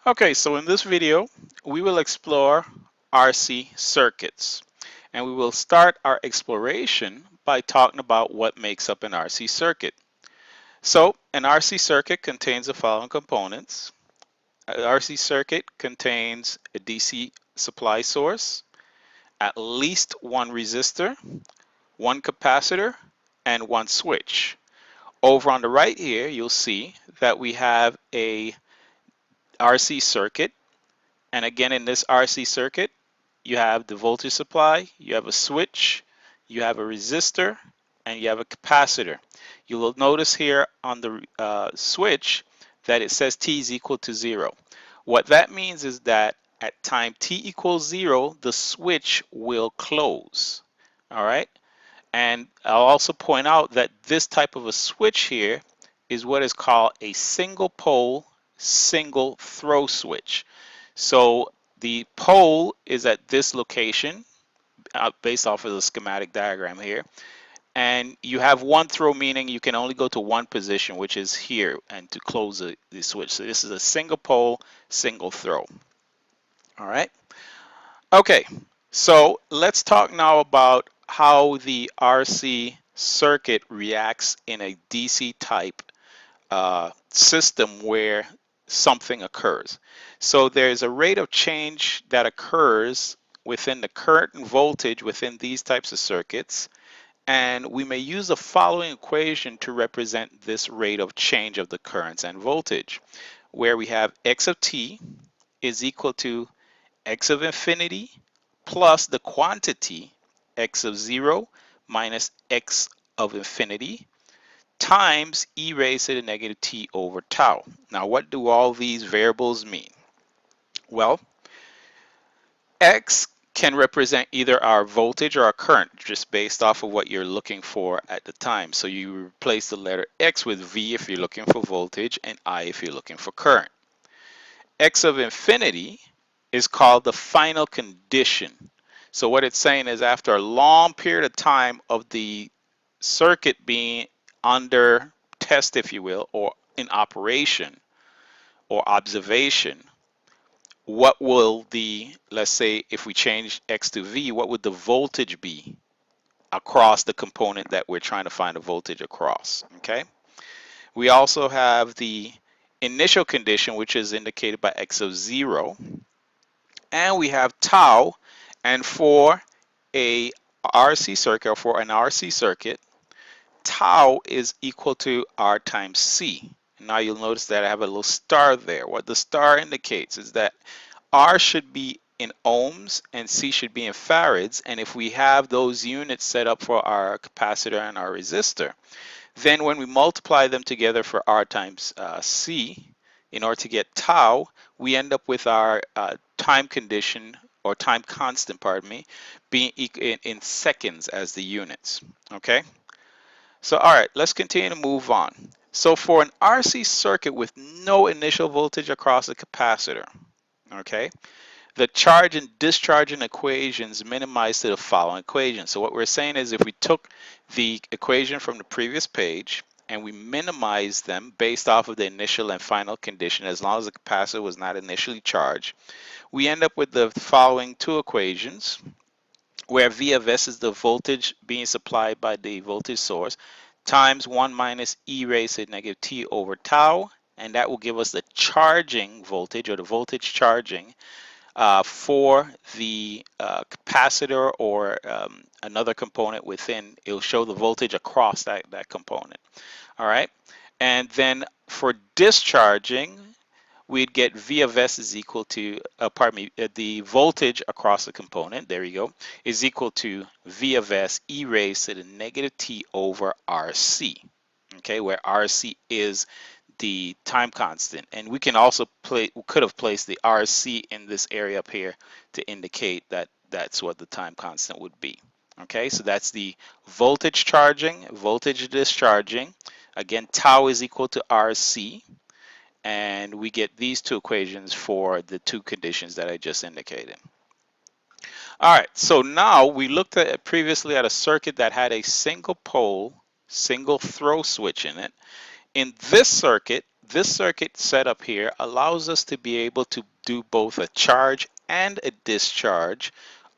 Okay, so in this video, we will explore RC circuits. And we will start our exploration by talking about what makes up an RC circuit. So, an RC circuit contains the following components. An RC circuit contains a DC supply source, at least one resistor, one capacitor, and one switch. Over on the right here, you'll see that we have a RC circuit. And again, in this RC circuit, you have the voltage supply, you have a switch, you have a resistor, and you have a capacitor. You will notice here on the switch that it says T is equal to 0. What that means is that at time T equals 0, the switch will close. All right. And I'll also point out that this type of a switch here is what is called a single pole, single throw switch. So the pole is at this location based off of the schematic diagram here. And you have one throw, meaning you can only go to one position, which is here, and to close the switch. So this is a single pole, single throw. All right. Okay. So let's talk now about how the RC circuit reacts in a DC type system where something occurs. So there's a rate of change that occurs within the current and voltage within these types of circuits. And we may use the following equation to represent this rate of change of the currents and voltage, where we have x of t is equal to x of infinity plus the quantity x of 0 minus x of infinity times e raised to the negative t over tau. Now, what do all these variables mean? Well, x can represent either our voltage or our current, just based off of what you're looking for at the time. So you replace the letter x with v if you're looking for voltage and I if you're looking for current. X of infinity is called the final condition. So what it's saying is after a long period of time of the circuit being under test, if you will, or in operation or observation, what will the, let's say if we change x to v, what would the voltage be across the component that we're trying to find a voltage across? Okay. We also have the initial condition, which is indicated by x of 0, and we have tau. And for a RC circuit, or for an RC circuit, tau is equal to R times C. Now you'll notice that I have a little star there. What the star indicates is that R should be in ohms and C should be in farads. And if we have those units set up for our capacitor and our resistor, then when we multiply them together for R times C, in order to get tau, we end up with our time condition, or time constant, pardon me, being in seconds as the units. Okay. So, all right, let's continue to move on. So for an RC circuit with no initial voltage across the capacitor, okay, the charge and discharging equations minimize to the following equation. So what we're saying is if we took the equation from the previous page and we minimize them based off of the initial and final condition, as long as the capacitor was not initially charged, we end up with the following two equations, where V of S is the voltage being supplied by the voltage source times 1 minus e raised to negative t over tau, and that will give us the charging voltage, or the voltage charging for the capacitor, or another component within. It will show the voltage across that component. All right, and then for discharging, we'd get V of S is equal to, the voltage across the component, there you go, is equal to V of S e raised to the negative t over RC, okay, where RC is the time constant. And we can also could have placed the RC in this area up here to indicate that that's what the time constant would be. Okay, so that's the voltage charging, voltage discharging. Again, tau is equal to RC. And we get these two equations for the two conditions that I just indicated. All right, so now we looked at previously at a circuit that had a single pole, single throw switch in it. In this circuit, this circuit setup here allows us to be able to do both a charge and a discharge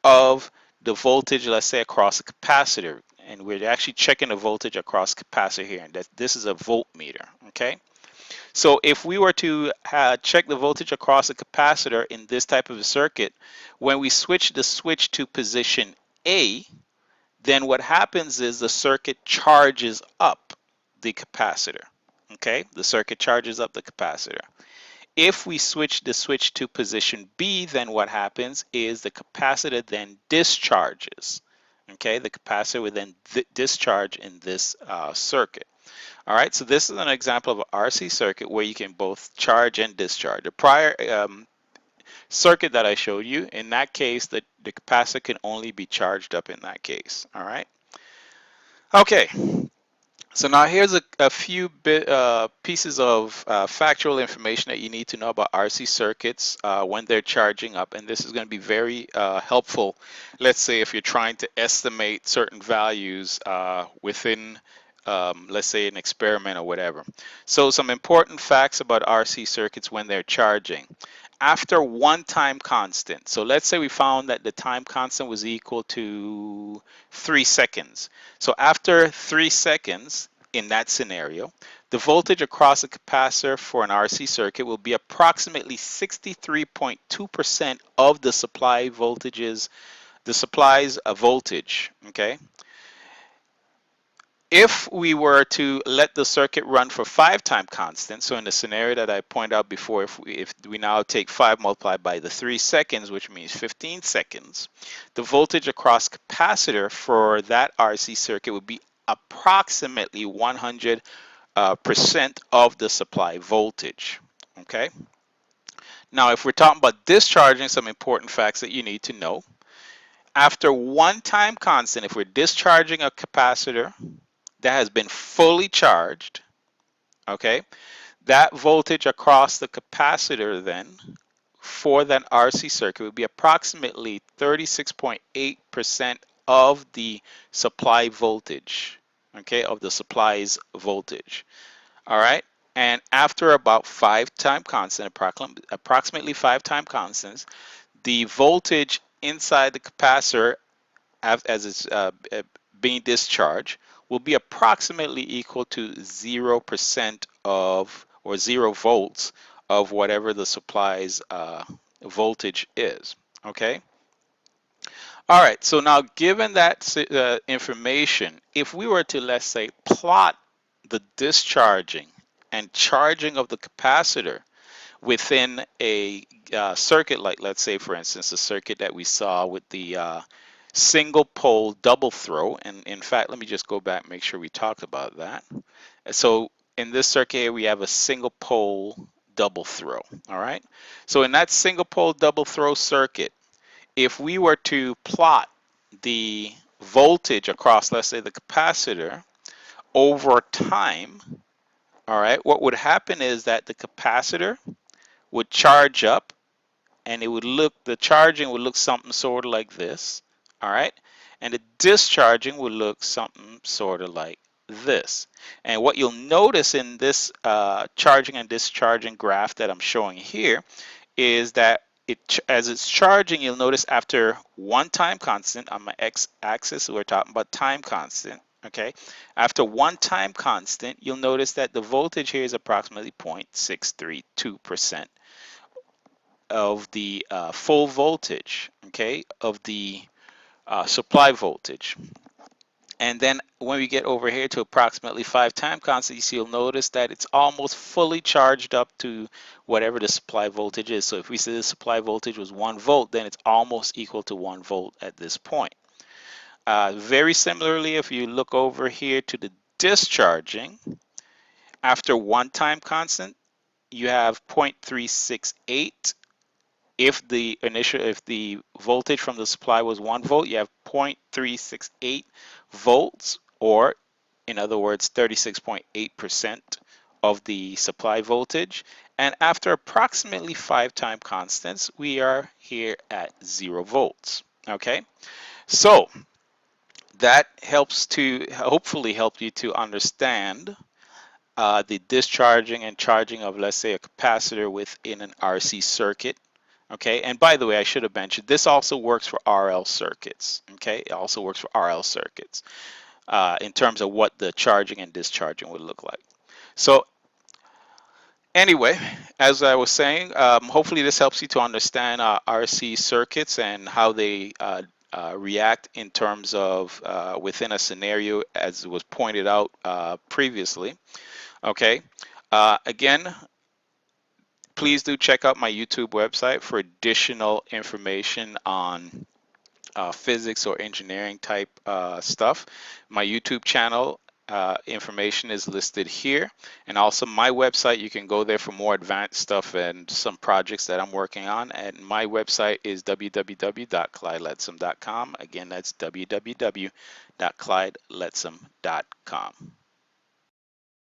of the voltage, let's say across a capacitor. And we're actually checking the voltage across capacitor here, and that this is a voltmeter. Okay, so if we were to check the voltage across a capacitor in this type of a circuit, when we switch the switch to position A, then what happens is the circuit charges up the capacitor. Okay, the circuit charges up the capacitor. If we switch the switch to position B, then what happens is the capacitor then discharges. Okay, the capacitor will then discharge in this circuit. All right, so this is an example of an RC circuit where you can both charge and discharge. The prior circuit that I showed you, in that case, the capacitor can only be charged up in that case. All right. Okay, so now here's a few pieces of factual information that you need to know about RC circuits when they're charging up, and this is going to be very helpful. Let's say if you're trying to estimate certain values within, let's say, an experiment or whatever. So some important facts about RC circuits when they're charging. After one time constant, so let's say we found that the time constant was equal to 3 seconds. So after 3 seconds, in that scenario, the voltage across a capacitor for an RC circuit will be approximately 63.2% of the supply voltages, the supply's voltage. Okay. If we were to let the circuit run for 5 time constant, so in the scenario that I pointed out before, if we now take 5 multiplied by the 3 seconds, which means 15 seconds, the voltage across capacitor for that RC circuit would be approximately 100% of the supply voltage. Okay. Now, if we're talking about discharging, some important facts that you need to know. After one time constant, if we're discharging a capacitor that has been fully charged, okay, that voltage across the capacitor then for that RC circuit would be approximately 36.8% of the supply voltage, okay, of the supply's voltage. All right. And after about 5 time constant, approximately 5 time constants, the voltage inside the capacitor as it's being discharged will be approximately equal to 0% of, or 0 volts of whatever the supply's voltage is. Okay. All right. So now, given that information, if we were to, let's say, plot the discharging and charging of the capacitor within a circuit, like let's say for instance the circuit that we saw with the single pole double throw, and in fact let me just go back and make sure we talked about that. So in this circuit here we have a single pole double throw. All right, so in that single pole double throw circuit, if we were to plot the voltage across, let's say, the capacitor over time, all right, what would happen is that the capacitor would charge up, and it would look, the charging would look something sort of like this. All right, and the discharging would look something sort of like this. And what you'll notice in this charging and discharging graph that I'm showing here is that as it's charging, you'll notice after one time constant on my x-axis, we're talking about time constant. Okay, after one time constant, you'll notice that the voltage here is approximately 0.632% of the full voltage, okay, of the supply voltage. And then when we get over here to approximately 5 time constant, you'll notice that it's almost fully charged up to whatever the supply voltage is. So if we say the supply voltage was 1 volt, then it's almost equal to 1 volt at this point. Very similarly, if you look over here to the discharging, after 1 time constant, you have 0.368. If the voltage from the supply was 1 volt, you have 0.368 volts, or in other words, 36.8% of the supply voltage. And after approximately 5 time constants, we are here at 0 volts. Okay, so that helps to hopefully help you to understand the discharging and charging of, let's say, a capacitor within an RC circuit. Okay, and by the way, I should have mentioned this also works for RL circuits. Okay, it also works for RL circuits in terms of what the charging and discharging would look like. So anyway, as I was saying, hopefully this helps you to understand RC circuits and how they react in terms of within a scenario, as was pointed out previously. Okay. Again, please do check out my YouTube website for additional information on physics or engineering type stuff. My YouTube channel information is listed here, and also my website. You can go there for more advanced stuff and some projects that I'm working on. And my website is www.clydeletsom.com. Again, that's www.clydeletsom.com.